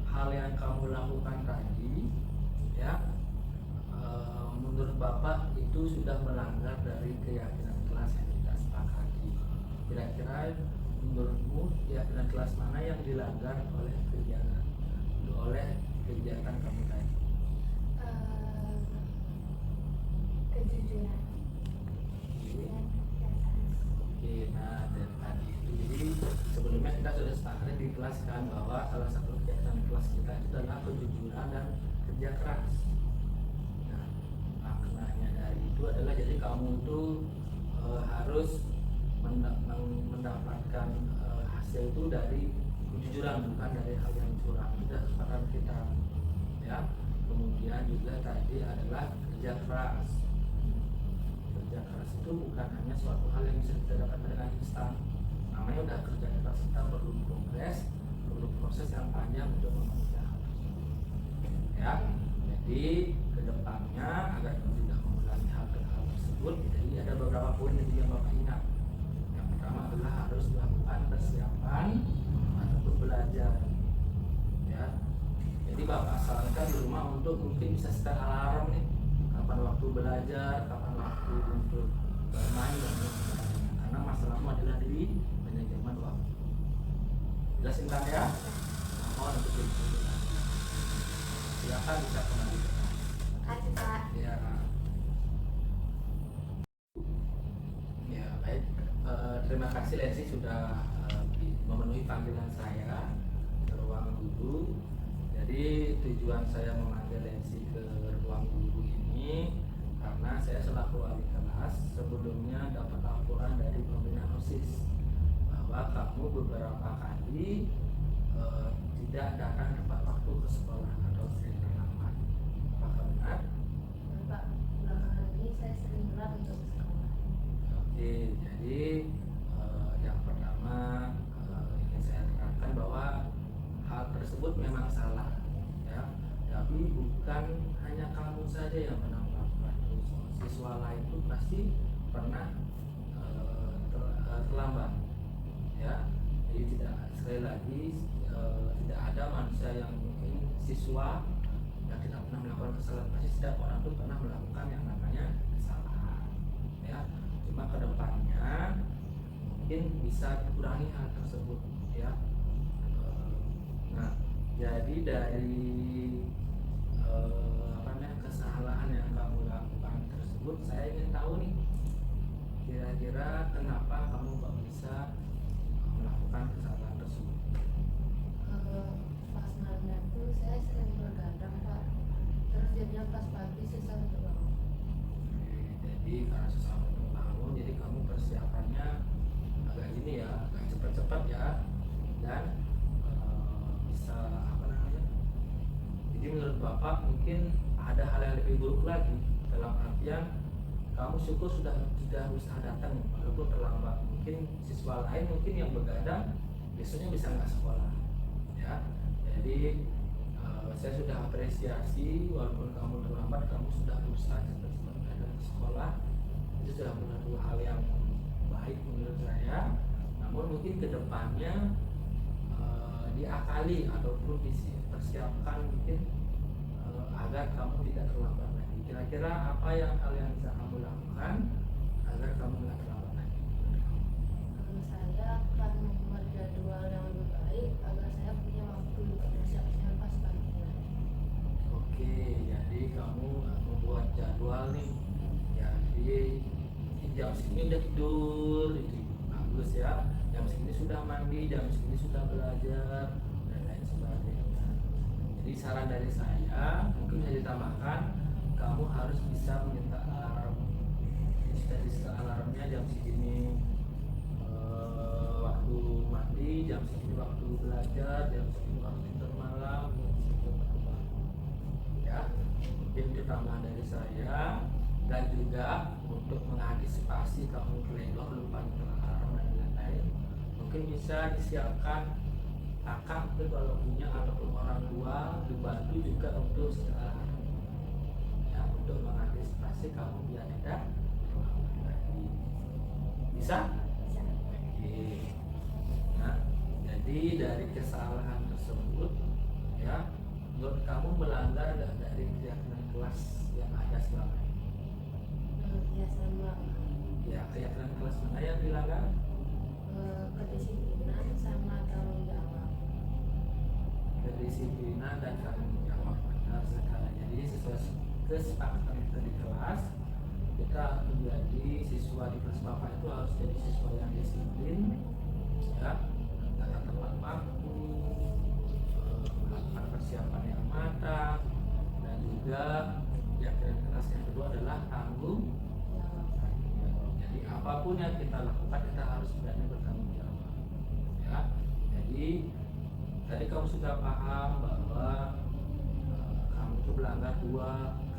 hal yang kamu lakukan tadi, ya, menurut Bapak itu sudah melanggar dari keyakinan kelas yang kita sepakati. Kira-kira menurutmu keyakinan kelas mana yang dilanggar oleh kegiatan kamu tadi? Kejujuran. Oke, nah dari tadi itu, jadi sebelumnya kita sudah sepakat di kelas kan bahwa salah satu kegiatan kelas kita itu adalah kejujuran dan kerja keras. Nah, maknanya dari itu adalah jadi kamu itu harus mendapatkan hasil itu dari kejujuran, bukan dari hal yang curang. Itu kesepakatan kita, ya. Kemudian juga tadi adalah kerja keras. Kerja keras itu bukan hanya suatu hal yang bisa kita dapat dengan instan. Namanya udah kerja keras, kita perlu progres, perlu proses yang panjang untuk memenuhi hal tersebut, ya. Jadi kedepannya agar tidak mengulangi hal tersebut, jadi ada beberapa poin yang Bapak ingat. Yang pertama adalah harus melakukan persiapan untuk belajar, ya. Jadi Bapak sarankan di rumah untuk mungkin bisa setel alarm nih, kapan waktu belajar, kapan waktu untuk bermain dan lain sebagainya. Karena masalahmu adalah di manajemen waktu. Jelas Intan ya? Mohon untuk dikumpulkan. Silakan bisa kembali. Kasih Pak. Ya. Ya baik. Terima kasih Lesi sudah memenuhi panggilan saya ke ruang guru. Jadi tujuan saya memanggil Lesi ke ruang guru ini karena saya selaku wali kelas sebelumnya dapat laporan dari pembina OSIS bahwa kamu beberapa kali tidak datang tepat waktu ke sekolah atau sering terlambat. Apakah benar? Pak, belakangan ini saya sering telat untuk ke sekolah. Oke, jadi yang pertama ingin saya tekankan bahwa hal tersebut memang salah, ya. Tapi bukan hanya kamu saja yang pernah melakukan itu. Siswa lain pun pasti pernah terlambat, ya. Jadi tidak, sekali lagi tidak ada manusia yang mungkin siswa yang tidak pernah melakukan kesalahan. Pasti setiap orang itu pernah melakukan yang namanya kesalahan, ya. Cuma kedepannya mungkin bisa dikurangi hal tersebut, ya. Nah, jadi dari kesalahan yang kamu lakukan tersebut, saya ingin tahu nih, kira-kira kenapa kamu nggak bisa melakukan kesalahan tersebut? Pas malam itu saya sering bergadang Pak. Terus jadinya pas pagi susah untuk bangun. Jadi karena susah untuk bangun, jadi kamu persiapannya agak gini ya, agak cepat-cepat ya, dan bisa apa namanya? Jadi menurut Bapak mungkin ada hal yang lebih buruk lagi, dalam artian kamu syukur sudah bisa datang walaupun terlambat. Mungkin siswa lain mungkin yang begadang besoknya bisa nggak sekolah, ya. Jadi saya sudah apresiasi walaupun kamu terlambat, kamu sudah berusaha cepat-cepat datang ke sekolah. Itu sudah menjadi hal yang baik menurut saya. Namun mungkin kedepannya diakali ataupun dipersiapkan mungkin agar kamu tidak terlambat lagi. Kira-kira apa hal yang bisa kamu lakukan agar kamu tidak terlambat lagi? Saya akan membuat jadwal yang lebih baik agar saya punya waktu untuk bersiap-siap pas pagi. Oke, jadi kamu membuat jadwal nih. Jadi jam segini udah tidur, itu bagus ya. Jam segini sudah mandi, jam segini sudah belajar dan lain sebagainya. Jadi saran dari saya mungkin bisa ditambahkan, kamu harus bisa minta alarm. Jadi sudah disetel alarmnya jam segini waktu mandi, jam segini waktu belajar, jam segini waktu tidur malam, jam segini waktu bangun. Ya, mungkin itu tambahan dari saya. Dan juga untuk mengantisipasi kamu kelelor, lupa alarm dan lain-lain, mungkin bisa disiapkan kakak mungkin kalau punya ataupun orang tua dibantu juga untuk setelah ya, untuk mengantisipasi kamu biar tidak terlambat lagi. Bisa? Oke. Nah, jadi dari kesalahan tersebut, ya, menurut kamu melanggar nggak dari keyakinan kelas yang ada selama ini? Ya sama Ya, keyakinan kelas mana yang dilanggar? kedisiplinan sama tanggung jawab. Kedisiplinan dan tanggung jawab, benar sekali. Jadi sesuai kesepakatan kita di kelas, kita menjadi siswa di kelas Bapak itu harus jadi siswa yang disiplin, ya, datang tepat waktu, melakukan persiapan yang matang, dan juga keyakinan kelas yang kedua adalah tanggung jawab. Jadi apapun yang kita lakukan kita harus berani bertanggung jawab, ya. Jadi tadi kamu sudah paham bahwa kamu itu melanggar 2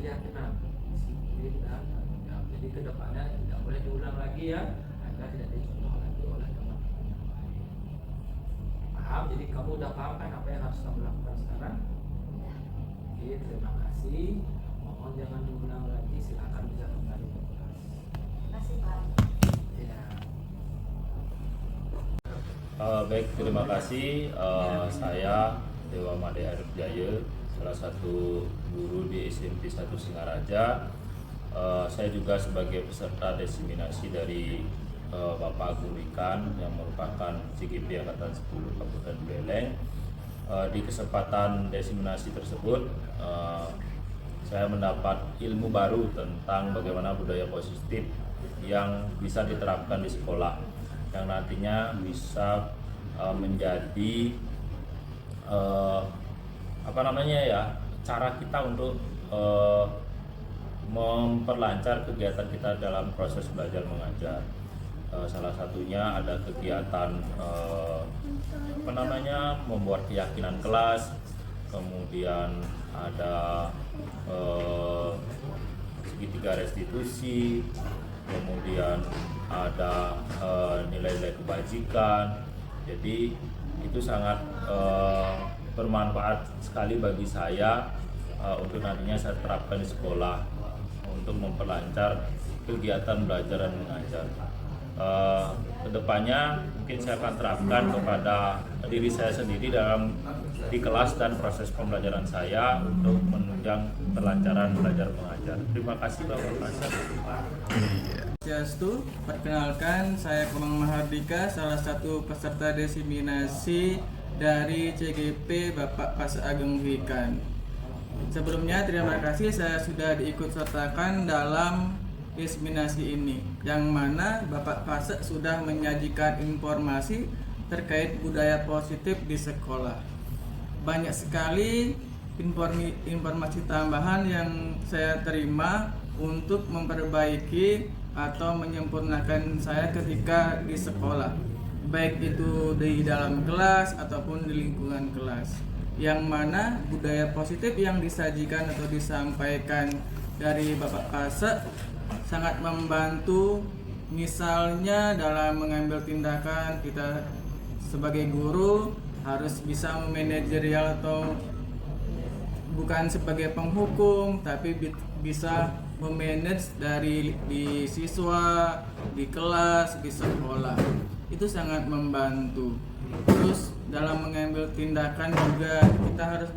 keyakinan, disiplin dan tanggung jawab. Jadi kedepannya tidak boleh diulang lagi ya, agar tidak dicontoh lagi oleh teman-teman yang lain. Paham? Jadi kamu udah paham kan apa yang harus kamu lakukan sekarang? Oke, terima kasih. Mohon jangan diulang lagi, silakan bisa kembali ke kelas. Terima kasih Pak. Ya. Baik, terima kasih. Saya Dewa Made Arif Jaya, salah satu guru di SMP 1 Singaraja. Saya juga sebagai peserta diseminasi dari Bapak Agung Wikan yang merupakan CGP Angkatan 10 Kabupaten Buleleng. Di kesempatan diseminasi tersebut, saya mendapat ilmu baru tentang bagaimana budaya positif yang bisa diterapkan di sekolah, yang nantinya bisa menjadi cara kita untuk memperlancar kegiatan kita dalam proses belajar mengajar. Salah satunya ada kegiatan membuat keyakinan kelas, kemudian ada segitiga restitusi, kemudian ada nilai-nilai kebajikan. Jadi itu sangat bermanfaat sekali bagi saya untuk nantinya saya terapkan di sekolah untuk memperlancar kegiatan belajar dan mengajar. Kedepannya mungkin saya akan terapkan kepada diri saya sendiri di kelas dan proses pembelajaran saya untuk menunjang kelancaran belajar mengajar. Terima kasih Bapak Kasar. Swastiastu, perkenalkan saya Komang Mahardika, salah satu peserta diseminasi dari CGP Bapak Pase Ageng Wikan. Sebelumnya terima kasih saya sudah diikutsertakan dalam diseminasi ini, yang mana Bapak Pase sudah menyajikan informasi terkait budaya positif di sekolah. Banyak sekali informasi tambahan yang saya terima untuk memperbaiki atau menyempurnakan saya ketika di sekolah, baik itu di dalam kelas ataupun di lingkungan kelas, yang mana budaya positif yang disajikan atau disampaikan dari Bapak Pase sangat membantu. Misalnya dalam mengambil tindakan, kita sebagai guru harus bisa memanajerial atau bukan sebagai penghukum, tapi bisa memanage dari di siswa, di kelas, di sekolah. Itu sangat membantu. Terus dalam mengambil tindakan juga kita harus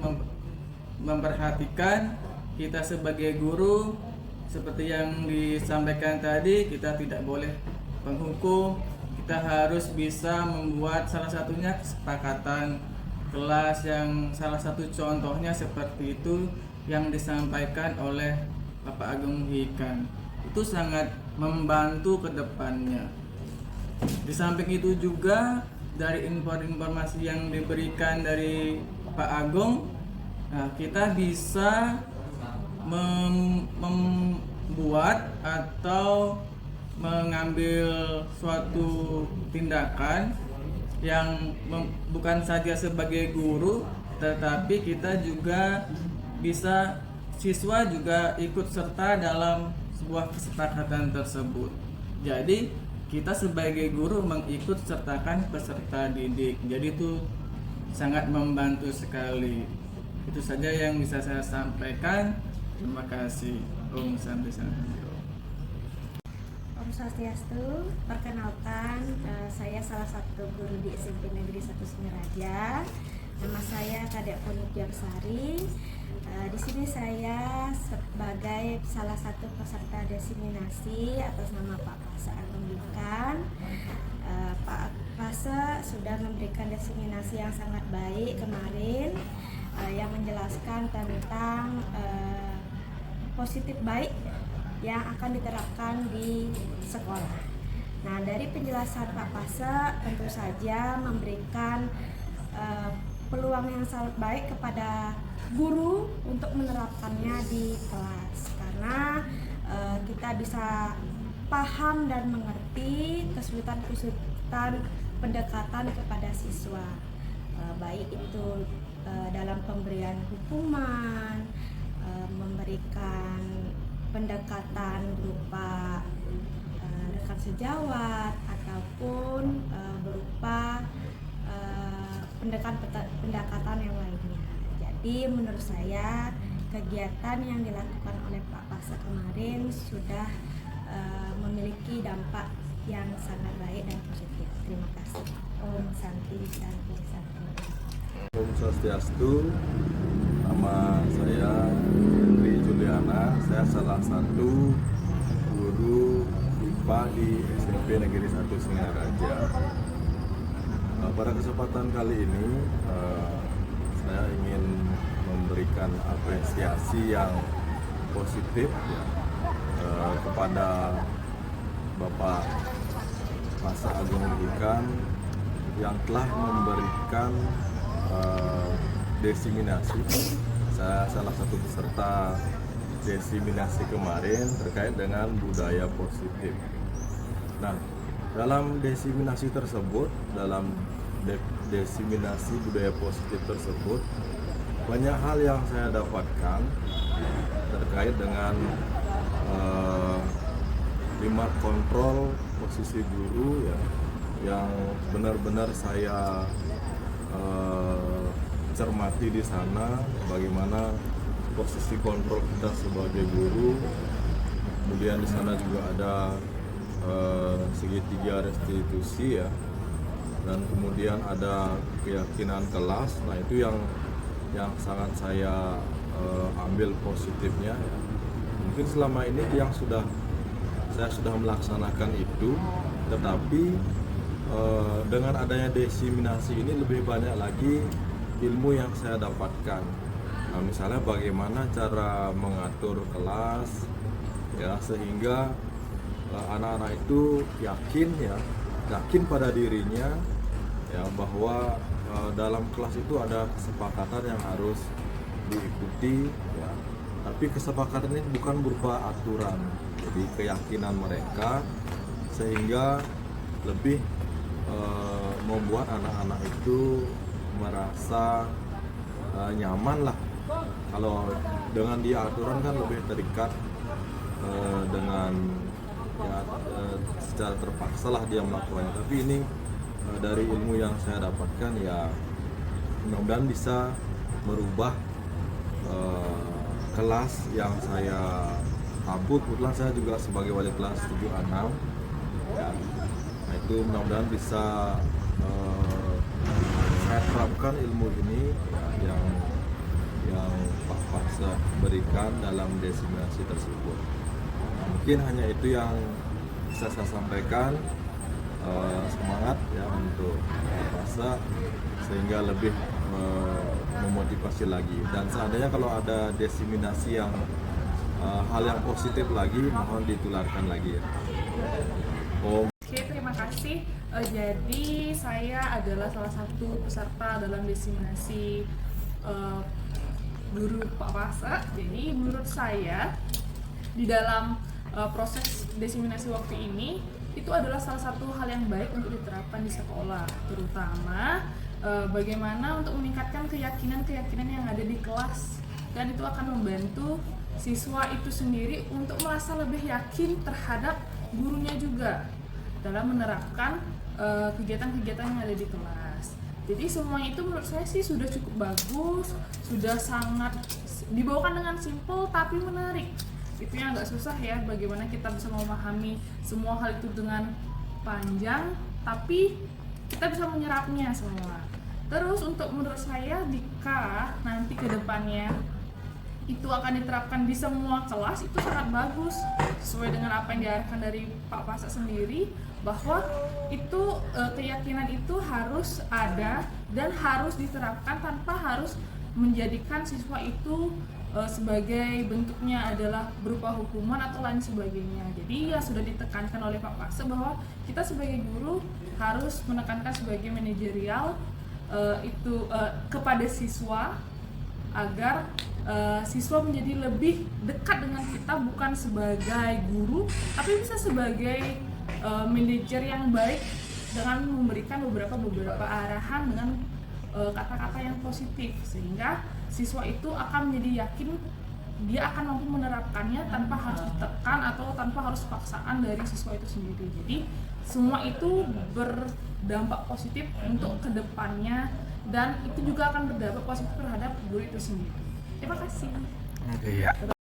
memperhatikan kita sebagai guru, seperti yang disampaikan tadi, kita tidak boleh menghukum. Kita harus bisa membuat salah satunya kesepakatan kelas, yang salah satu contohnya seperti itu yang disampaikan oleh Bapak Agung Wikan. Itu sangat membantu ke depannya. Di samping itu juga dari informasi yang diberikan dari Pak Agung, kita bisa membuat atau mengambil suatu tindakan yang bukan saja sebagai guru, tetapi kita juga bisa, siswa juga ikut serta dalam sebuah kesepakatan tersebut. Jadi kita sebagai guru mengikut sertakan peserta didik. Jadi itu sangat membantu sekali. Itu saja yang bisa saya sampaikan. Terima kasih. Om Santi Santi. Om Swastiastu, perkenalkan saya salah satu guru di SMP Negeri 1 Singaraja. Nama saya Kadek Ponit Sari. Di sini saya sebagai salah satu peserta diseminasi atas nama Pak Pase Ageng Wikan. Pak Pase sudah memberikan diseminasi yang sangat baik kemarin, yang menjelaskan tentang positif baik yang akan diterapkan di sekolah. Nah, dari penjelasan Pak Pase tentu saja memberikan peluang yang sangat baik kepada guru untuk menerapkannya di kelas, karena kita bisa paham dan mengerti kesulitan-kesulitan pendekatan kepada siswa. baik itu dalam pemberian hukuman, memberikan pendekatan berupa rekan sejawat ataupun berupa pendekatan yang lainnya. Jadi menurut saya kegiatan yang dilakukan oleh Pak Paksa kemarin sudah memiliki dampak yang sangat baik dan positif. Terima kasih. Om Santi Santi Santi. Om Swastiastu, nama saya Henry Juliana, saya salah satu guru IPA di SMP Negeri 1 Singaraja. Pada kesempatan kali ini saya ingin memberikan apresiasi yang positif ya, kepada Bapak Paksa Agung Hikan yang telah memberikan desiminasi. Saya salah satu peserta desiminasi kemarin terkait dengan budaya positif. Nah, dalam desiminasi tersebut, dalam desiminasi budaya positif tersebut, banyak hal yang saya dapatkan terkait dengan 5 kontrol posisi guru ya, yang benar-benar saya cermati di sana, bagaimana posisi kontrol kita sebagai guru. Kemudian di sana juga ada segitiga restitusi ya, dan kemudian ada keyakinan kelas. Nah, itu yang sangat saya ambil positifnya ya. Mungkin selama ini saya sudah melaksanakan itu, tetapi dengan adanya desiminasi ini lebih banyak lagi ilmu yang saya dapatkan. Nah, misalnya bagaimana cara mengatur kelas ya, sehingga anak-anak itu yakin pada dirinya ya, bahwa dalam kelas itu ada kesepakatan yang harus diikuti ya. Tapi kesepakatan ini bukan berupa aturan, jadi keyakinan mereka, sehingga lebih membuat anak-anak itu merasa nyaman lah. Kalau dengan dia aturan kan lebih terikat dengan ya, secara terpaksa lah dia melakukannya. Tapi ini dari ilmu yang saya dapatkan ya, mudah-mudahan bisa merubah kelas yang saya tabut. Kebetulan saya juga sebagai wali kelas 7A6 ya. Nah, itu mudah-mudahan bisa saya terapkan ilmu ini ya, yang Pak Paksa berikan dalam desiminasi tersebut. Nah, mungkin hanya itu yang bisa saya sampaikan. Semangat ya untuk Pak Paksa, sehingga lebih memotivasi lagi. Dan seandainya kalau ada desiminasi yang hal yang positif lagi, mohon ditularkan lagi ya. Oke, terima kasih. Jadi saya adalah salah satu peserta dalam desiminasi guru Pak Paksa. Jadi menurut saya di dalam proses desiminasi waktu ini itu adalah salah satu hal yang baik untuk diterapkan di sekolah, terutama bagaimana untuk meningkatkan keyakinan yang ada di kelas, dan itu akan membantu siswa itu sendiri untuk merasa lebih yakin terhadap gurunya juga dalam menerapkan kegiatan-kegiatan yang ada di kelas. Jadi semua itu menurut saya sih sudah cukup bagus, sudah sangat dibawakan dengan simpel tapi menarik. Itu yang agak susah ya, bagaimana kita bisa memahami semua hal itu dengan panjang tapi kita bisa menyerapnya semua. Terus untuk menurut saya, jika nanti ke depannya itu akan diterapkan di semua kelas, itu sangat bagus, sesuai dengan apa yang diarahkan dari Pak Paksa sendiri, bahwa itu keyakinan itu harus ada dan harus diterapkan tanpa harus menjadikan siswa itu sebagai bentuknya adalah berupa hukuman atau lain sebagainya. Jadi ya sudah ditekankan oleh Pak Paksa bahwa kita sebagai guru harus menekankan sebagai manajerial kepada siswa, agar siswa menjadi lebih dekat dengan kita, bukan sebagai guru tapi bisa sebagai manajer yang baik dengan memberikan beberapa arahan dengan kata-kata yang positif, sehingga siswa itu akan menjadi yakin dia akan mampu menerapkannya tanpa harus ditekan atau tanpa harus paksaan dari siswa itu sendiri. Jadi semua itu berdampak positif untuk kedepannya, dan itu juga akan berdampak positif terhadap guru itu sendiri. Terima kasih. Iya.